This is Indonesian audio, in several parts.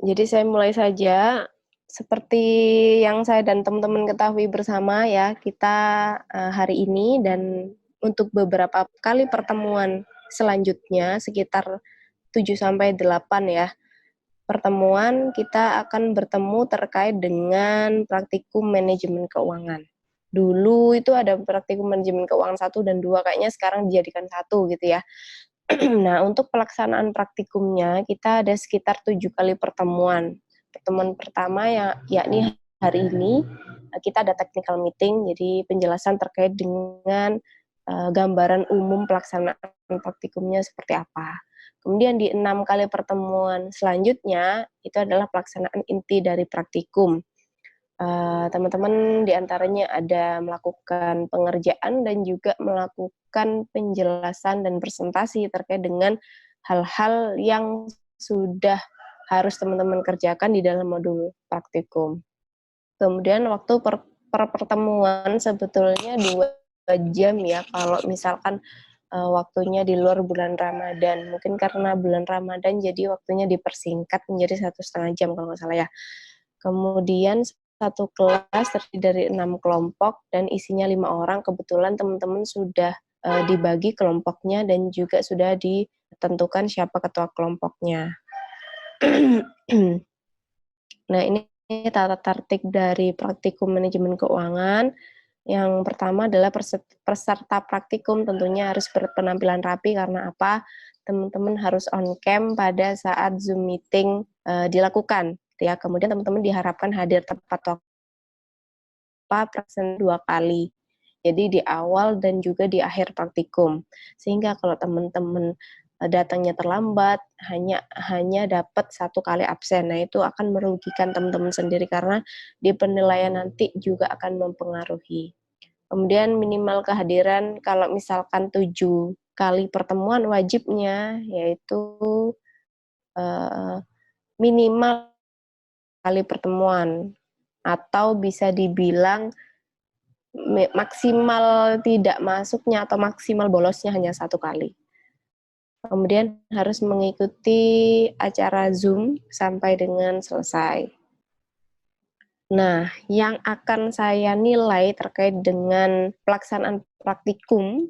Jadi saya mulai saja. Seperti yang saya dan teman-teman ketahui bersama ya, kita, hari ini dan untuk beberapa kali pertemuan selanjutnya sekitar 7 sampai 8 ya, pertemuan kita akan bertemu terkait dengan praktikum manajemen keuangan. Dulu itu ada praktikum manajemen keuangan 1 dan 2, kayaknya sekarang dijadikan 1 gitu ya. Nah, untuk pelaksanaan praktikumnya kita ada sekitar 7 kali pertemuan. Pertemuan pertama yakni hari ini, kita ada technical meeting, jadi penjelasan terkait dengan, gambaran umum pelaksanaan praktikumnya seperti apa. Kemudian di 6 kali pertemuan selanjutnya, itu adalah pelaksanaan inti dari praktikum. Teman-teman di antaranya ada melakukan pengerjaan dan juga melakukan penjelasan dan presentasi terkait dengan hal-hal yang sudah harus teman-teman kerjakan di dalam modul praktikum. Kemudian waktu per pertemuan sebetulnya 2 jam ya, kalau misalkan, waktunya di luar bulan Ramadan. Mungkin karena bulan Ramadan jadi waktunya dipersingkat menjadi 1,5 jam kalau nggak salah ya. Kemudian satu kelas terdiri dari 6 kelompok dan isinya 5 orang. Kebetulan teman-teman sudah, dibagi kelompoknya dan juga sudah ditentukan siapa ketua kelompoknya. Nah, ini tata tertib dari praktikum manajemen keuangan. Yang pertama adalah peserta praktikum tentunya harus berpenampilan rapi karena apa? Teman-teman harus on cam pada saat Zoom meeting, dilakukan, gitu ya. Kemudian teman-teman diharapkan hadir tepat present 2 kali. Jadi di awal dan juga di akhir praktikum. Sehingga kalau teman-teman, datangnya terlambat, hanya dapat 1 kali absen. Nah, itu akan merugikan teman-teman sendiri karena di penilaian nanti juga akan mempengaruhi. Kemudian minimal kehadiran kalau misalkan 7 kali pertemuan wajibnya yaitu, eee, minimal kali pertemuan atau bisa dibilang maksimal tidak masuknya atau maksimal bolosnya hanya 1 kali. Kemudian harus mengikuti acara Zoom sampai dengan selesai. Nah, yang akan saya nilai terkait dengan pelaksanaan praktikum,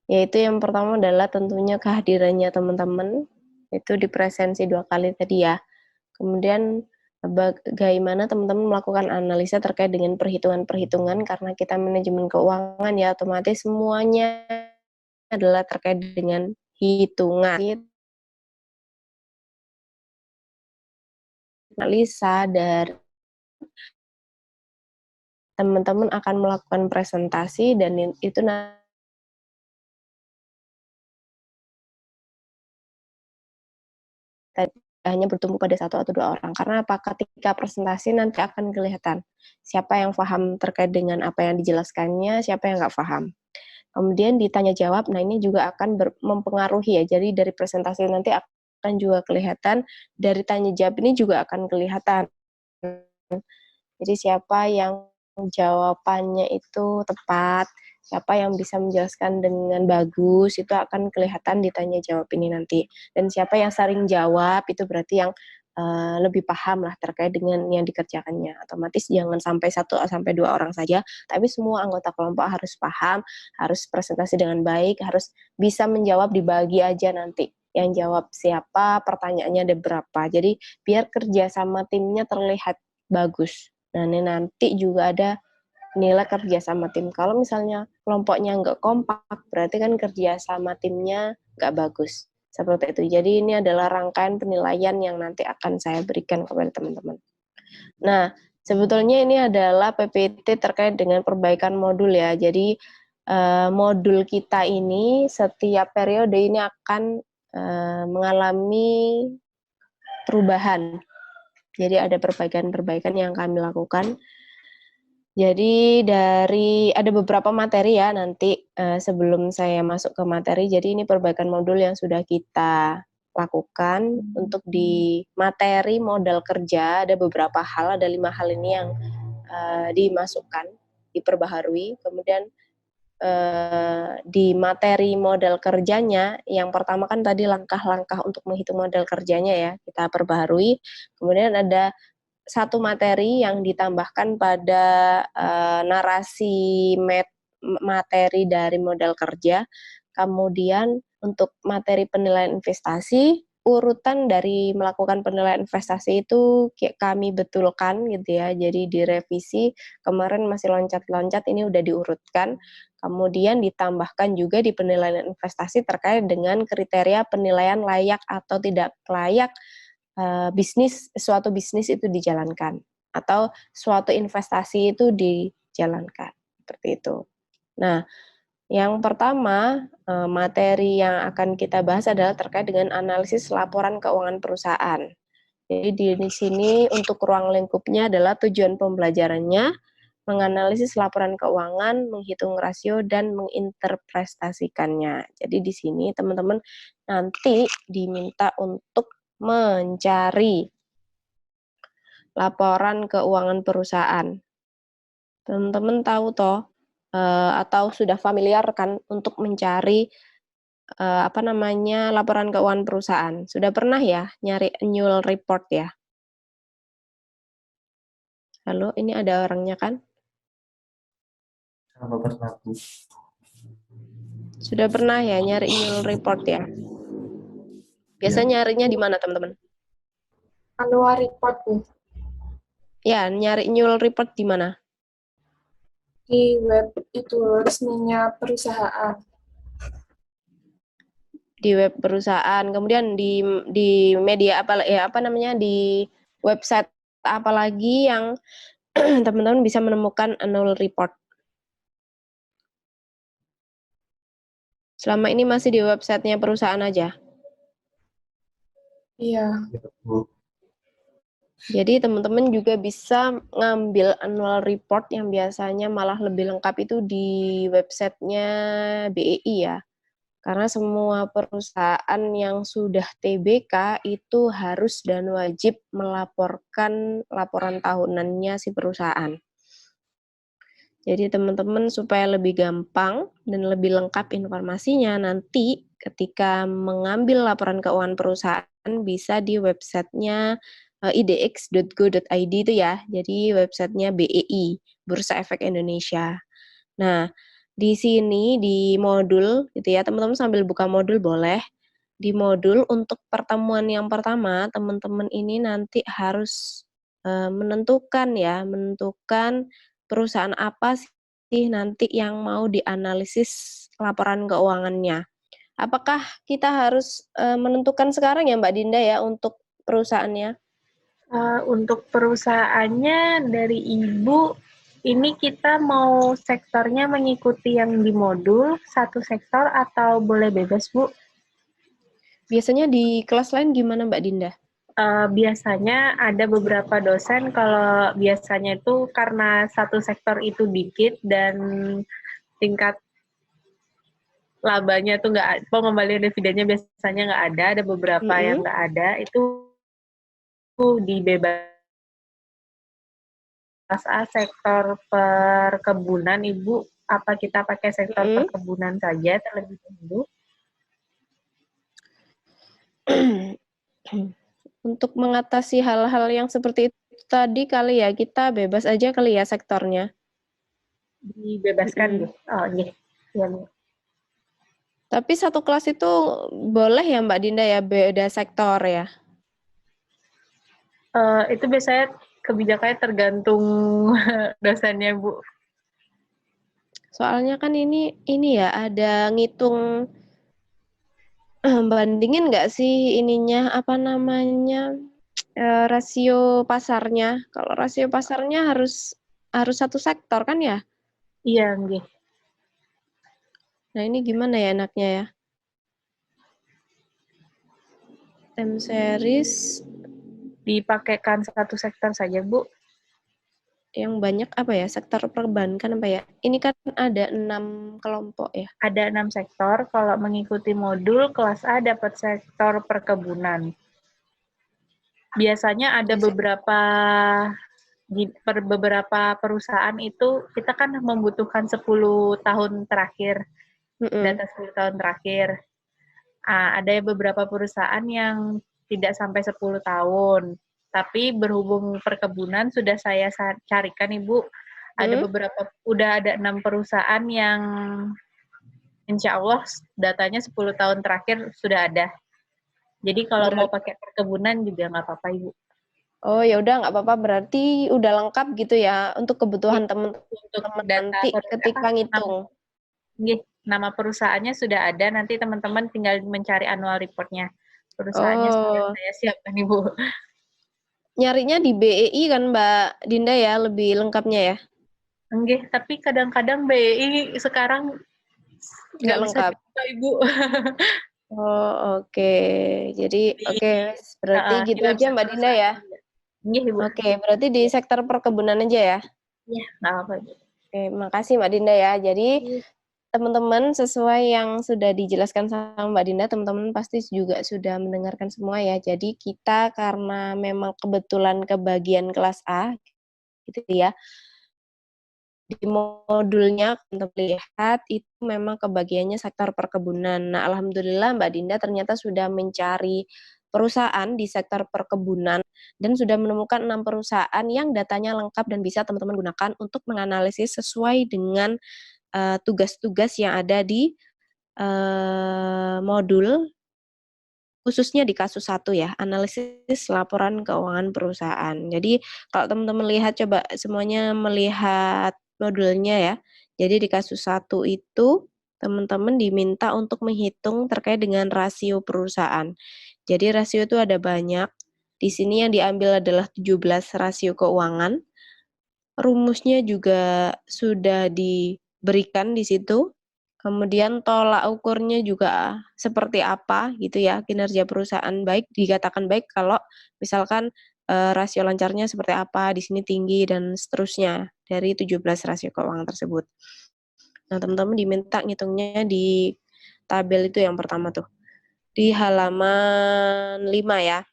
yaitu yang pertama adalah tentunya kehadirannya teman-teman, itu dipresensi 2 kali tadi ya. Kemudian bagaimana teman-teman melakukan analisa terkait dengan perhitungan-perhitungan karena kita manajemen keuangan ya otomatis semuanya adalah terkait dengan hitungan. Analisa dari teman-teman akan melakukan presentasi dan itu hanya bertumpu pada 1 atau 2 orang. Karena apa? Ketika presentasi nanti akan kelihatan siapa yang paham terkait dengan apa yang dijelaskannya, siapa yang nggak paham. Kemudian ditanya jawab, nah ini juga akan mempengaruhi ya. Jadi dari presentasi nanti akan juga kelihatan, dari tanya jawab ini juga akan kelihatan. Jadi siapa yang jawabannya itu tepat, siapa yang bisa menjelaskan dengan bagus, itu akan kelihatan di tanya jawab ini nanti. Dan siapa yang sering jawab, itu berarti yang, lebih paham lah terkait dengan yang dikerjakannya. Otomatis jangan sampai 1 sampai 2 orang saja, tapi semua anggota kelompok harus paham, harus presentasi dengan baik, harus bisa menjawab, dibagi aja nanti. Yang jawab siapa, pertanyaannya ada berapa. Jadi biar kerja sama timnya terlihat bagus. Nah, ini nanti juga ada nilai kerja sama tim. Kalau misalnya kelompoknya nggak kompak, berarti kan kerja sama timnya nggak bagus. Seperti itu. Jadi ini adalah rangkaian penilaian yang nanti akan saya berikan kepada teman-teman. Nah, sebetulnya ini adalah PPT terkait dengan perbaikan modul ya. Jadi modul kita ini setiap periode ini akan mengalami perubahan. Jadi ada perbaikan-perbaikan yang kami lakukan. Jadi ada beberapa materi ya nanti, sebelum saya masuk ke materi, jadi ini perbaikan modul yang sudah kita lakukan. Untuk di materi modal kerja ada beberapa hal, ada 5 hal ini yang, dimasukkan, diperbaharui. Kemudian, di materi model kerjanya, yang pertama kan tadi langkah-langkah untuk menghitung model kerjanya ya, kita perbaharui. Kemudian ada satu materi yang ditambahkan pada narasi materi dari model kerja. Kemudian untuk materi penilaian investasi, urutan dari melakukan penilaian investasi itu kami betulkan gitu ya. Jadi direvisi, kemarin masih loncat-loncat, ini udah diurutkan. Kemudian ditambahkan juga di penilaian investasi terkait dengan kriteria penilaian layak atau tidak layak suatu bisnis itu dijalankan atau suatu investasi itu dijalankan, seperti itu. Nah, yang pertama, materi yang akan kita bahas adalah terkait dengan analisis laporan keuangan perusahaan. Jadi di sini untuk ruang lingkupnya adalah tujuan pembelajarannya menganalisis laporan keuangan, menghitung rasio, dan menginterpretasikannya. Jadi di sini teman-teman nanti diminta untuk mencari laporan keuangan perusahaan. Teman-teman tahu toh atau sudah familiar kan untuk mencari laporan keuangan perusahaan. Sudah pernah ya nyari annual report ya? Halo, ini ada orangnya kan? Sudah pernah ya nyari annual report ya? Biasanya nyarinya di mana teman-teman? Annual report nih. Ya, nyari annual report di mana? Di web itu resminya perusahaan. Di web perusahaan, kemudian di media di website apalagi yang teman-teman bisa menemukan annual report. Selama ini masih di websitenya perusahaan aja. Iya. Jadi teman-teman juga bisa ngambil annual report yang biasanya malah lebih lengkap itu di websitenya BEI ya. Karena semua perusahaan yang sudah TBK itu harus dan wajib melaporkan laporan tahunannya si perusahaan. Jadi teman-teman supaya lebih gampang dan lebih lengkap informasinya, nanti ketika mengambil laporan keuangan perusahaan bisa di websitenya idx.go.id itu ya. Jadi websitenya BEI, Bursa Efek Indonesia. Nah, di sini di modul gitu ya, teman-teman sambil buka modul boleh. Di modul untuk pertemuan yang pertama, teman-teman ini nanti harus menentukan perusahaan apa sih nanti yang mau dianalisis laporan keuangannya. Apakah kita harus menentukan sekarang ya Mbak Dinda ya untuk perusahaannya? Untuk perusahaannya dari Ibu, ini kita mau sektornya mengikuti yang di modul, satu sektor atau boleh bebas, Bu? Biasanya di kelas lain gimana Mbak Dinda? Biasanya ada beberapa dosen kalau biasanya itu karena satu sektor itu dikit dan tingkat labanya tuh pengembalian dividennya biasanya nggak ada beberapa yang nggak ada, itu dibebas A sektor perkebunan, Ibu. Apa kita pakai sektor perkebunan saja terlebih dahulu? Untuk mengatasi hal-hal yang seperti itu tadi kali ya, kita bebas aja kali ya sektornya. Dibebaskan deh. Oh, iya. Ya, Bu. Tapi satu kelas itu boleh ya Mbak Dinda ya, beda sektor ya? Itu biasanya kebijakannya tergantung dosennya, Bu. Soalnya kan ini ya ada ngitung bandingin nggak sih ininya rasio pasarnya. Kalau rasio pasarnya harus satu sektor kan ya? Iya, nggih. Nah, ini gimana ya enaknya ya? Time series Dipakaikan satu sektor saja, Bu. yang banyak apa ya? Sektor perbankan apa ya? Ini kan ada 6 kelompok ya. Ada 6 sektor. Kalau mengikuti modul, kelas A dapat sektor perkebunan. Biasanya ada beberapa per beberapa perusahaan itu kita kan membutuhkan 10 tahun terakhir, Mm-mm. data 10 tahun terakhir. Ada beberapa perusahaan yang tidak sampai 10 tahun. Tapi berhubung perkebunan sudah saya carikan Ibu, Mm? udah ada 6 perusahaan yang insya Allah datanya 10 tahun terakhir sudah ada. Jadi kalau mau Berat. pakai perkebunan juga nggak apa-apa Ibu. Oh ya udah nggak apa-apa, berarti udah lengkap gitu ya untuk kebutuhan Untuk teman-teman data nanti ketika ngitung. nama perusahaannya sudah ada, nanti teman-teman tinggal mencari annual report-nya. Perusahaannya sudah Oh, saya siapkan Ibu. nyarinya di BEI kan Mbak Dinda ya, lebih lengkapnya ya? Enggak, tapi kadang-kadang BI sekarang Nggak nggak bisa lengkap. dibuka Ibu. Oh, oke. Jadi, Jadi oke, berarti gitu kita aja bisa Mbak Dinda perusahaan ya. juga. Enggak Ibu. Oke, berarti di sektor perkebunan aja ya. Iya, nggak apa-apa Ibu. Oke, makasih Mbak Dinda ya. Jadi, teman-teman sesuai yang sudah dijelaskan sama Mbak Dinda, teman-teman pasti juga sudah mendengarkan semua ya. Jadi, kita karena memang kebetulan kebagian kelas A, gitu ya, di modulnya untuk lihat itu memang kebagiannya sektor perkebunan. Nah, alhamdulillah Mbak Dinda ternyata sudah mencari perusahaan di sektor perkebunan dan sudah menemukan 6 perusahaan yang datanya lengkap dan bisa teman-teman gunakan untuk menganalisis sesuai dengan tugas-tugas yang ada di modul khususnya di kasus 1 ya, analisis laporan keuangan perusahaan. Jadi kalau teman-teman lihat coba semuanya melihat modulnya ya. Jadi di kasus 1 itu teman-teman diminta untuk menghitung terkait dengan rasio perusahaan. Jadi rasio itu ada banyak. Di sini yang diambil adalah 17 rasio keuangan. Rumusnya juga sudah diberikan di situ. Kemudian tolak ukurnya juga seperti apa gitu ya, kinerja perusahaan baik dikatakan baik kalau misalkan rasio lancarnya seperti apa, di sini tinggi dan seterusnya dari 17 rasio keuangan tersebut. Nah, teman-teman diminta ngitungnya di tabel itu yang pertama tuh. Di halaman 5 ya.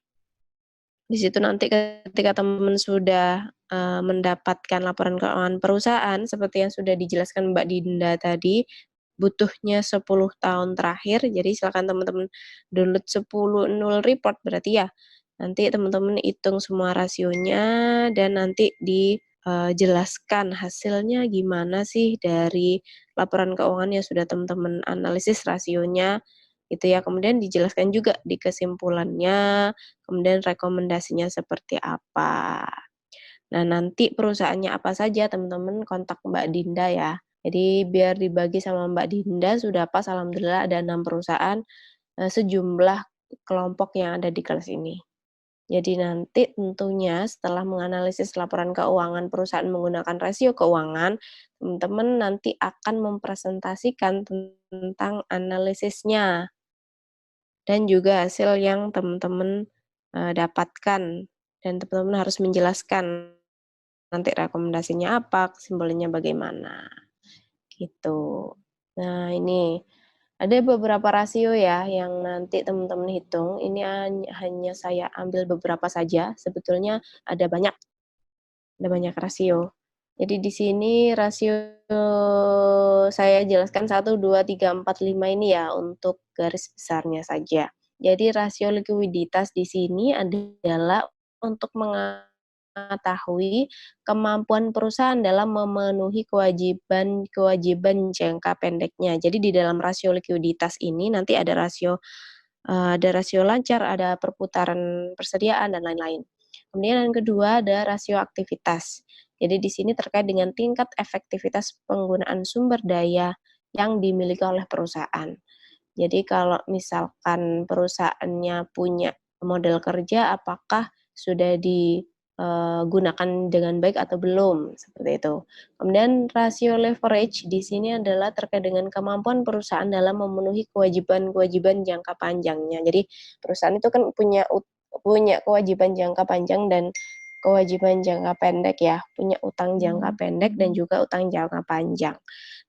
Di situ nanti ketika teman-teman sudah mendapatkan laporan keuangan perusahaan seperti yang sudah dijelaskan Mbak Dinda tadi, butuhnya 10 tahun terakhir, jadi silakan teman-teman download 10.0 report berarti ya. Nanti teman-teman hitung semua rasionya dan nanti dijelaskan hasilnya gimana sih dari laporan keuangan yang sudah teman-teman analisis rasionya, gitu ya. Kemudian dijelaskan juga di kesimpulannya, kemudian rekomendasinya seperti apa. Nah, nanti perusahaannya apa saja teman-teman kontak Mbak Dinda ya. Jadi biar dibagi sama Mbak Dinda sudah pas alhamdulillah ada 6 perusahaan, sejumlah kelompok yang ada di kelas ini. Jadi nanti tentunya setelah menganalisis laporan keuangan perusahaan menggunakan rasio keuangan, teman-teman nanti akan mempresentasikan tentang analisisnya dan juga hasil yang teman-teman dapatkan dan teman-teman harus menjelaskan nanti rekomendasinya apa, kesimpulannya bagaimana, gitu. Nah, ini ada beberapa rasio ya yang nanti teman-teman hitung, ini hanya saya ambil beberapa saja, sebetulnya ada banyak rasio. Jadi di sini rasio saya jelaskan 1, 2, 3, 4, 5 ini ya untuk garis besarnya saja. Jadi rasio likuiditas di sini adalah untuk mengetahui kemampuan perusahaan dalam memenuhi kewajiban jangka pendeknya. Jadi di dalam rasio likuiditas ini nanti ada rasio lancar, ada perputaran persediaan dan lain-lain. Kemudian yang kedua ada rasio aktivitas. Jadi di sini terkait dengan tingkat efektivitas penggunaan sumber daya yang dimiliki oleh perusahaan. Jadi kalau misalkan perusahaannya punya model kerja, apakah sudah digunakan dengan baik atau belum, seperti itu. Kemudian rasio leverage di sini adalah terkait dengan kemampuan perusahaan dalam memenuhi kewajiban-kewajiban jangka panjangnya. Jadi perusahaan itu kan punya kewajiban jangka panjang dan kewajiban jangka pendek ya, punya utang jangka pendek dan juga utang jangka panjang.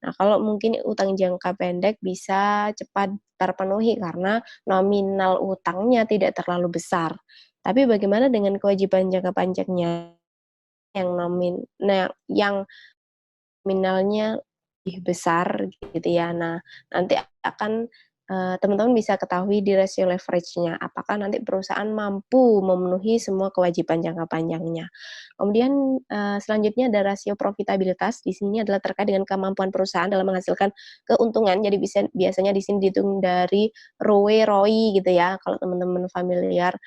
Nah, kalau mungkin utang jangka pendek bisa cepat terpenuhi karena nominal utangnya tidak terlalu besar. Tapi bagaimana dengan kewajiban jangka panjangnya? yang nominalnya lebih besar gitu ya. Nah, nanti akan teman-teman bisa ketahui di rasio leverage-nya, apakah nanti perusahaan mampu memenuhi semua kewajiban jangka panjangnya. Kemudian selanjutnya ada rasio profitabilitas. Di sini adalah terkait dengan kemampuan perusahaan dalam menghasilkan keuntungan. Jadi biasanya di sini dihitung dari ROE, ROI gitu ya. Kalau teman-teman familiar,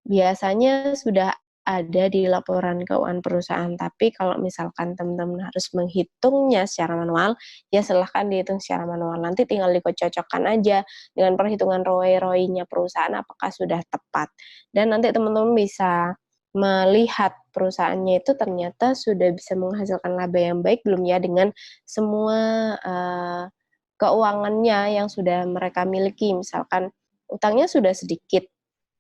biasanya sudah ada di laporan keuangan perusahaan, tapi kalau misalkan teman-teman harus menghitungnya secara manual, ya silahkan dihitung secara manual. Nanti tinggal dikocokkan aja dengan perhitungan ROE-ROI-nya perusahaan apakah sudah tepat. Dan nanti teman-teman bisa melihat perusahaannya itu ternyata sudah bisa menghasilkan laba yang baik belum ya dengan semua keuangannya yang sudah mereka miliki. Misalkan utangnya sudah sedikit,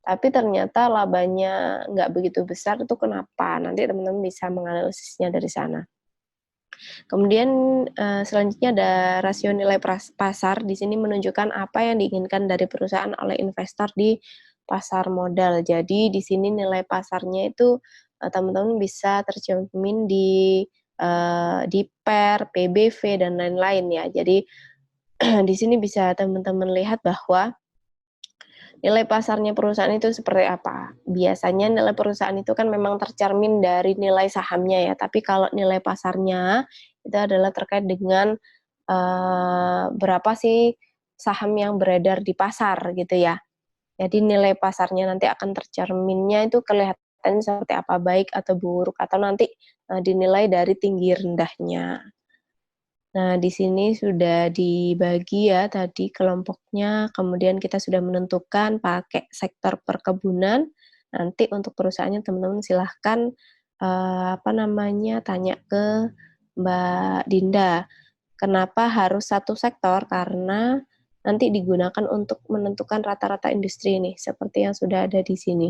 tapi ternyata labanya nggak begitu besar, itu kenapa? Nanti teman-teman bisa menganalisisnya dari sana. Kemudian selanjutnya ada rasio nilai pasar. Di sini menunjukkan apa yang diinginkan dari perusahaan oleh investor di pasar modal. Jadi di sini nilai pasarnya itu teman-teman bisa tercermin di PER, PBV dan lain-lain ya. Jadi di sini bisa teman-teman lihat bahwa nilai pasarnya perusahaan itu seperti apa. Biasanya nilai perusahaan itu kan memang tercermin dari nilai sahamnya ya, tapi kalau nilai pasarnya itu adalah terkait dengan berapa sih saham yang beredar di pasar gitu ya. Jadi nilai pasarnya nanti akan tercerminnya itu kelihatan seperti apa, baik atau buruk, atau nanti dinilai dari tinggi rendahnya. Nah, di sini sudah dibagi ya tadi kelompoknya, kemudian kita sudah menentukan pakai sektor perkebunan. Nanti untuk perusahaannya teman-teman silahkan tanya ke Mbak Dinda. Kenapa harus satu sektor? Karena nanti digunakan untuk menentukan rata-rata industri ini, seperti yang sudah ada di sini.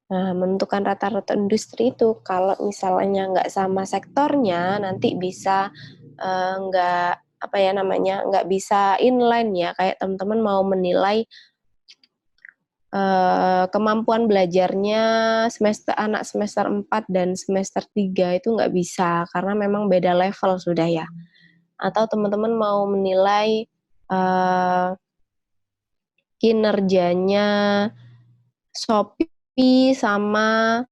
Nah, menentukan rata-rata industri itu kalau misalnya nggak sama sektornya, nanti bisa nggak nggak bisa inline ya, kayak teman-teman mau menilai kemampuan belajarnya anak semester 4 dan semester 3 itu nggak bisa, karena memang beda level sudah ya. Atau teman-teman mau menilai kinerjanya Shopee sama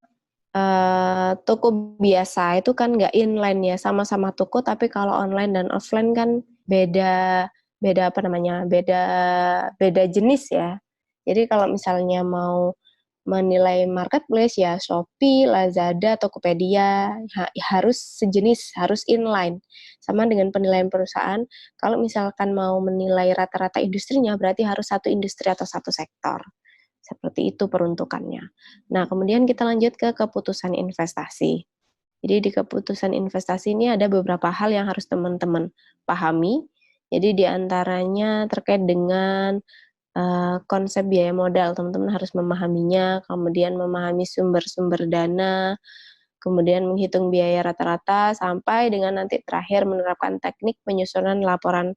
toko biasa itu kan nggak inline ya, sama-sama toko tapi kalau online dan offline kan beda beda beda jenis ya. Jadi kalau misalnya mau menilai marketplace ya Shopee, Lazada, Tokopedia harus sejenis, harus inline. Sama dengan penilaian perusahaan, kalau misalkan mau menilai rata-rata industrinya berarti harus satu industri atau satu sektor. Seperti itu peruntukannya. Nah, kemudian kita lanjut ke keputusan investasi. Jadi di keputusan investasi ini ada beberapa hal yang harus teman-teman pahami. Jadi di antaranya terkait dengan konsep biaya modal, teman-teman harus memahaminya, kemudian memahami sumber-sumber dana, kemudian menghitung biaya rata-rata, sampai dengan nanti terakhir menerapkan teknik penyusunan laporan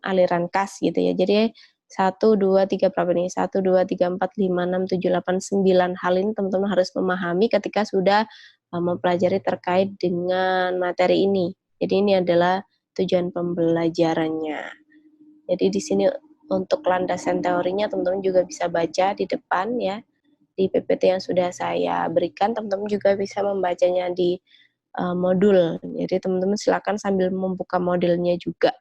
aliran kas gitu ya. Jadi 1, 2, 3 berapa nih? 1, 2, 3, 4, 5, 6, 7, 8, 9 hal ini teman-teman harus memahami ketika sudah mempelajari terkait dengan materi ini. Jadi ini adalah tujuan pembelajarannya. Jadi di sini untuk landasan teorinya teman-teman juga bisa baca di depan ya. Di PPT yang sudah saya berikan, teman-teman juga bisa membacanya di modul. Jadi teman-teman silakan sambil membuka modelnya juga,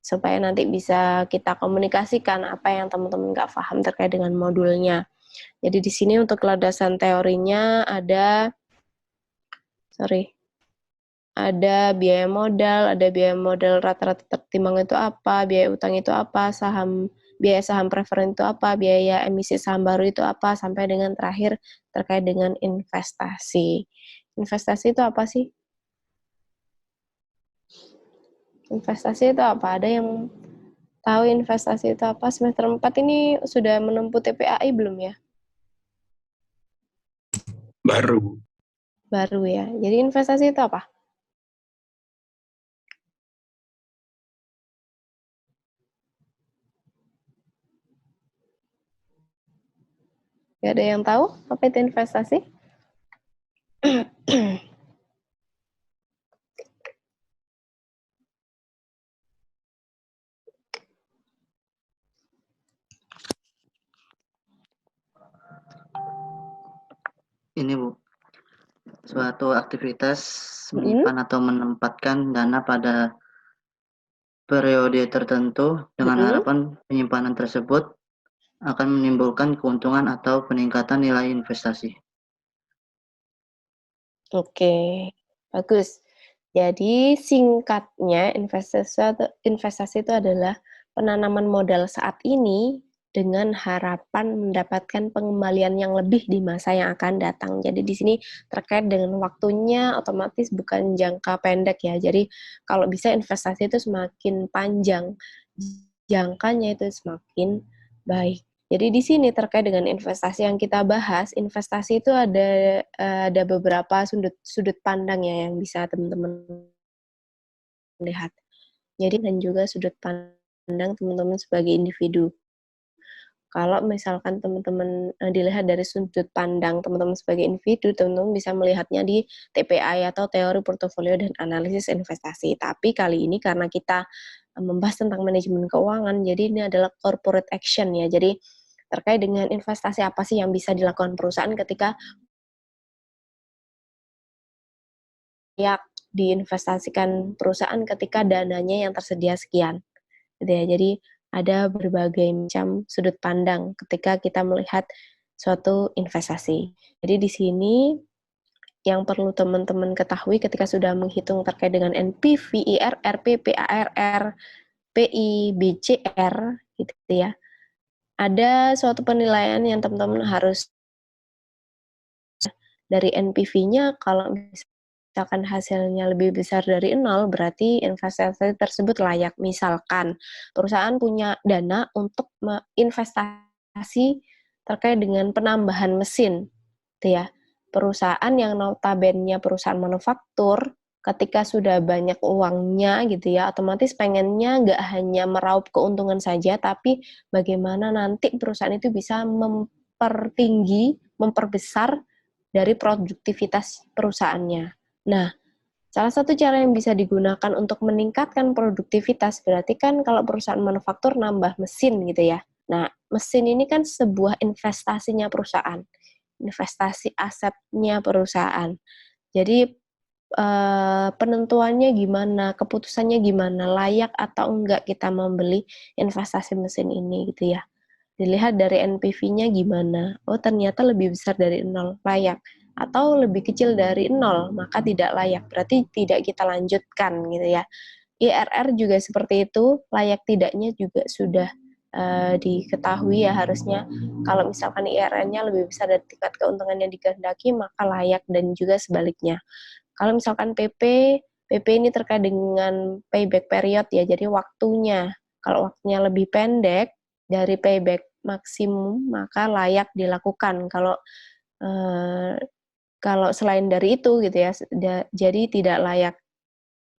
supaya nanti bisa kita komunikasikan apa yang teman-teman nggak paham terkait dengan modulnya. Jadi di sini untuk landasan teorinya ada biaya modal rata-rata tertimbang itu apa, biaya utang itu apa, biaya saham preferen itu apa, biaya emisi saham baru itu apa, sampai dengan terakhir terkait dengan investasi. Investasi itu apa sih? Investasi itu apa? Ada yang tahu investasi itu apa? Semester 4 ini sudah menempuh TPAI belum ya? Baru. Baru ya. Jadi investasi itu apa? Gak ada yang tahu apa itu investasi? Ini Bu, suatu aktivitas menyimpan atau menempatkan dana pada periode tertentu dengan harapan penyimpanan tersebut akan menimbulkan keuntungan atau peningkatan nilai investasi. Oke, bagus. Jadi singkatnya investasi itu adalah penanaman modal saat ini dengan harapan mendapatkan pengembalian yang lebih di masa yang akan datang. Jadi di sini terkait dengan waktunya otomatis bukan jangka pendek ya. Jadi kalau bisa investasi itu semakin panjang jangkanya itu semakin baik. Jadi di sini terkait dengan investasi yang kita bahas, investasi itu ada beberapa sudut pandang ya yang bisa teman-teman lihat. Jadi dan juga sudut pandang teman-teman sebagai individu. Kalau misalkan teman-teman dilihat dari sudut pandang teman-teman sebagai individu, teman-teman bisa melihatnya di TPI atau teori portofolio dan analisis investasi. Tapi kali ini karena kita membahas tentang manajemen keuangan, jadi ini adalah corporate action ya. Jadi terkait dengan investasi apa sih yang bisa dilakukan perusahaan ketika ya diinvestasikan perusahaan ketika dananya yang tersedia sekian. Gitu ya. Jadi ada berbagai macam sudut pandang ketika kita melihat suatu investasi. Jadi di sini yang perlu teman-teman ketahui ketika sudah menghitung terkait dengan NPV, IRR, PPARR, PI, BCR gitu ya. Ada suatu penilaian yang teman-teman harus dari NPV-nya kalau misalkan hasilnya lebih besar dari 0, berarti investasi tersebut layak. Misalkan perusahaan punya dana untuk investasi terkait dengan penambahan mesin, gitu ya. Perusahaan yang notabene perusahaan manufaktur, ketika sudah banyak uangnya gitu ya, otomatis pengennya nggak hanya meraup keuntungan saja, tapi bagaimana nanti perusahaan itu bisa memperbesar dari produktivitas perusahaannya. Nah, salah satu cara yang bisa digunakan untuk meningkatkan produktivitas berarti kan kalau perusahaan manufaktur nambah mesin gitu ya. Nah, mesin ini kan sebuah investasinya perusahaan, investasi asetnya perusahaan. Jadi penentuannya gimana, keputusannya gimana, layak atau enggak kita membeli investasi mesin ini gitu ya. Dilihat dari NPV-nya gimana. Oh, ternyata lebih besar dari 0, layak. Atau lebih kecil dari 0, maka tidak layak. Berarti tidak kita lanjutkan gitu ya. IRR juga seperti itu, layak tidaknya juga sudah diketahui ya harusnya. Kalau misalkan IRR-nya lebih besar dari tingkat keuntungan yang dikehendaki, maka layak dan juga sebaliknya. Kalau misalkan PP ini terkait dengan payback period ya, jadi waktunya. Kalau waktunya lebih pendek dari payback maksimum, maka layak dilakukan. Eh, kalau selain dari itu gitu ya, jadi tidak layak.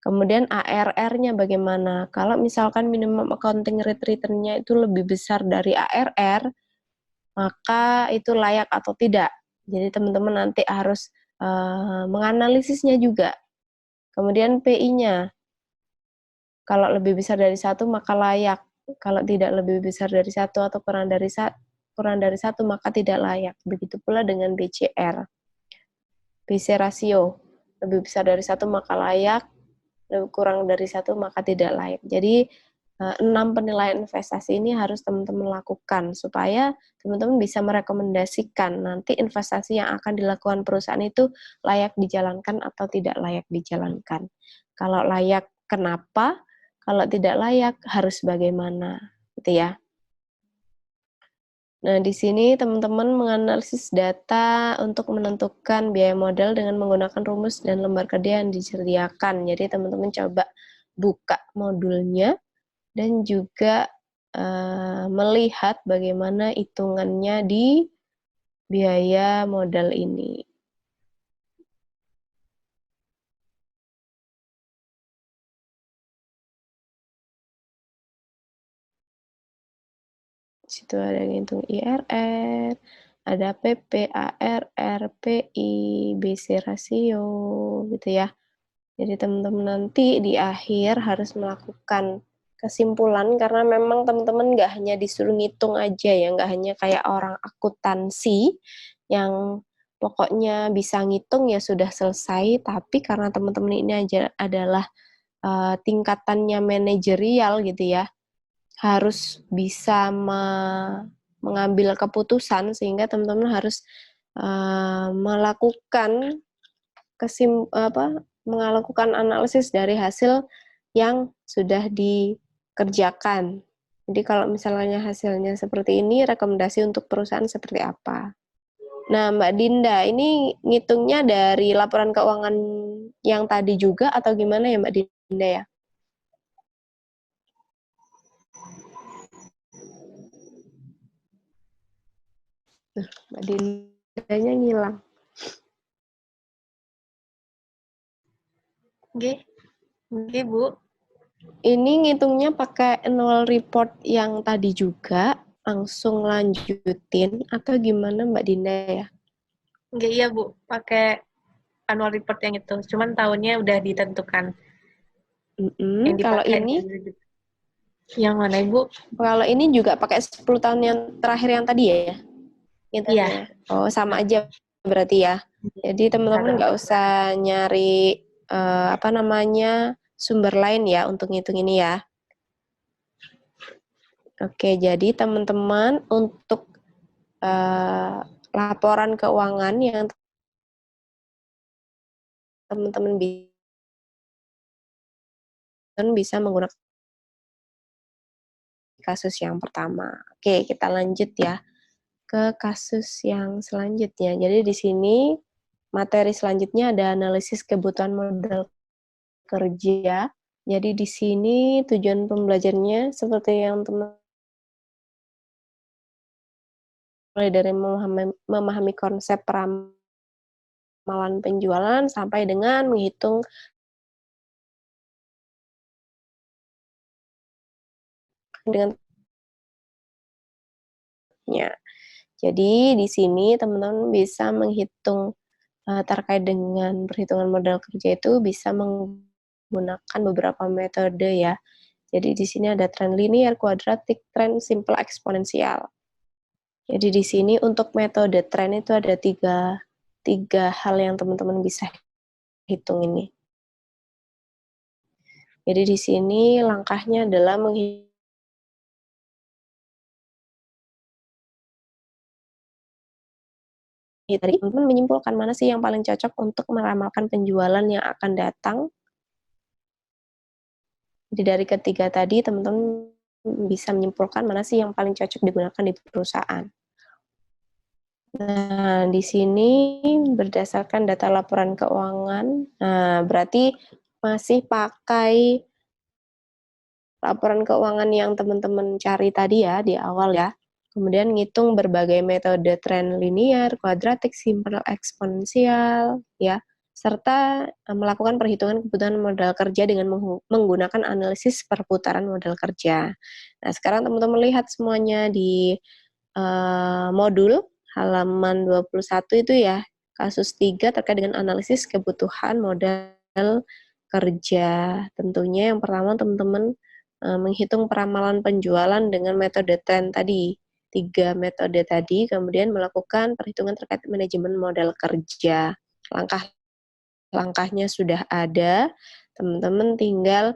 Kemudian ARR-nya bagaimana? Kalau misalkan minimum accounting rate return-nya itu lebih besar dari ARR, maka itu layak atau tidak. Jadi teman-teman nanti harus menganalisisnya juga. Kemudian PI-nya, kalau lebih besar dari 1 maka layak. Kalau tidak lebih besar dari 1 atau kurang dari 1 maka tidak layak. Begitu pula dengan BCR. BC rasio, lebih besar dari 1 maka layak, lebih kurang dari 1 maka tidak layak. Jadi 6 penilaian investasi ini harus teman-teman lakukan supaya teman-teman bisa merekomendasikan nanti investasi yang akan dilakukan perusahaan itu layak dijalankan atau tidak layak dijalankan. Kalau layak, kenapa? Kalau tidak layak, harus bagaimana? Gitu ya. Nah, di sini teman-teman menganalisis data untuk menentukan biaya modal dengan menggunakan rumus dan lembar kerja yang disediakan. Jadi teman-teman coba buka modulnya dan juga melihat bagaimana hitungannya di biaya modal ini. Di situ ada yang hitung IRR, ada PP, AR, RPI, BC rasio gitu ya. Jadi teman-teman nanti di akhir harus melakukan kesimpulan karena memang teman-teman nggak hanya disuruh ngitung aja ya, nggak hanya kayak orang akuntansi yang pokoknya bisa ngitung ya sudah selesai, tapi karena teman-teman ini aja adalah tingkatannya manajerial gitu ya, harus bisa mengambil keputusan sehingga teman-teman harus melakukan melakukan analisis dari hasil yang sudah dikerjakan. Jadi kalau misalnya hasilnya seperti ini, rekomendasi untuk perusahaan seperti apa? Nah, Mbak Dinda, ini ngitungnya dari laporan keuangan yang tadi juga atau gimana ya Mbak Dinda ya? Mbak Dindanya ngilang. Oke, Bu. Ini ngitungnya pakai annual report yang tadi juga, langsung lanjutin atau gimana Mbak Dinda ya? Oke, iya Bu, pakai annual report yang itu. Cuman tahunnya udah ditentukan. Yang Kalau dipakai ini? Yang mana Ibu? Kalau ini juga pakai 10 tahun yang terakhir yang tadi ya? Iya. Oh, sama aja berarti ya. Jadi teman-teman nggak usah nyari sumber lain ya untuk ngitung ini ya. Oke, jadi teman-teman untuk laporan keuangan yang teman-teman bisa menggunakan kasus yang pertama. Oke, kita lanjut ya ke kasus yang selanjutnya. Jadi di sini materi selanjutnya ada analisis kebutuhan modal kerja. Jadi di sini tujuan pembelajarnya seperti yang teman mulai dari memahami konsep peramalan penjualan sampai dengan menghitung dengan ya. Jadi di sini teman-teman bisa menghitung terkait dengan perhitungan modal kerja itu bisa menggunakan beberapa metode ya. Jadi di sini ada tren linear, kuadratik, tren simple, eksponensial. Jadi di sini untuk metode tren itu ada tiga hal yang teman-teman bisa hitung ini. Jadi di sini langkahnya adalah teman-teman menyimpulkan mana sih yang paling cocok untuk meramalkan penjualan yang akan datang. Jadi dari ketiga tadi teman-teman bisa menyimpulkan mana sih yang paling cocok digunakan di perusahaan. Nah, di sini berdasarkan data laporan keuangan, nah berarti masih pakai laporan keuangan yang teman-teman cari tadi ya di awal ya. Kemudian ngitung berbagai metode tren linear, kuadratik, simple, eksponensial ya, serta melakukan perhitungan kebutuhan modal kerja dengan menggunakan analisis perputaran modal kerja. Nah, sekarang teman-teman lihat semuanya di modul halaman 21 itu ya, kasus 3 terkait dengan analisis kebutuhan modal kerja. Tentunya yang pertama teman-teman menghitung peramalan penjualan dengan metode tren tadi, 3 metode tadi, kemudian melakukan perhitungan terkait manajemen modal kerja. Langkah-langkahnya sudah ada, teman-teman tinggal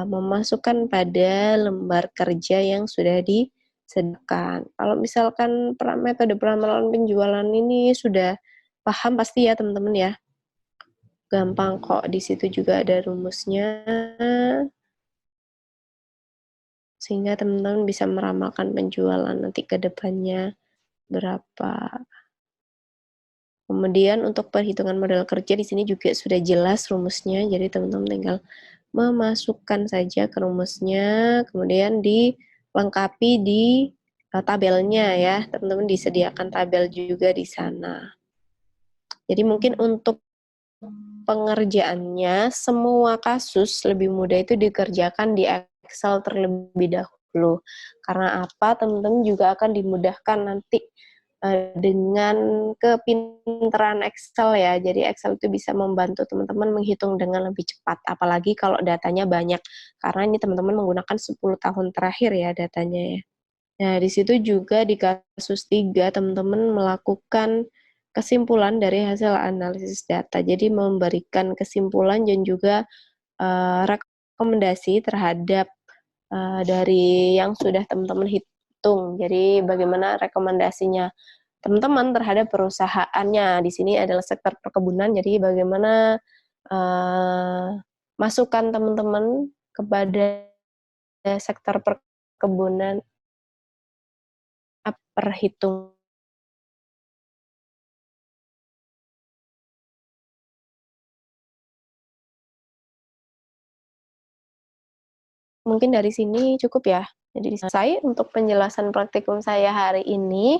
memasukkan pada lembar kerja yang sudah disediakan. Kalau misalkan metode peramalan penjualan ini sudah paham pasti ya teman-teman ya. Gampang kok, di situ juga ada rumusnya. Sehingga teman-teman bisa meramalkan penjualan nanti ke depannya berapa. Kemudian untuk perhitungan modal kerja di sini juga sudah jelas rumusnya, jadi teman-teman tinggal memasukkan saja ke rumusnya, kemudian dilengkapi di tabelnya ya, teman-teman disediakan tabel juga di sana. Jadi mungkin untuk pengerjaannya, semua kasus lebih mudah itu dikerjakan di Excel terlebih dahulu. Karena apa? Teman-teman juga akan dimudahkan nanti dengan kepintaran Excel ya. Jadi Excel itu bisa membantu teman-teman menghitung dengan lebih cepat, apalagi kalau datanya banyak. Karena ini teman-teman menggunakan 10 tahun terakhir ya datanya ya. Nah, di situ juga di kasus 3 teman-teman melakukan kesimpulan dari hasil analisis data. Jadi memberikan kesimpulan dan juga rekomendasi terhadap dari yang sudah teman-teman hitung. Jadi bagaimana rekomendasinya teman-teman terhadap perusahaannya. Di sini adalah sektor perkebunan, jadi bagaimana masukan teman-teman kepada sektor perkebunan perhitung. Mungkin dari sini cukup ya. Jadi selesai untuk penjelasan praktikum saya hari ini.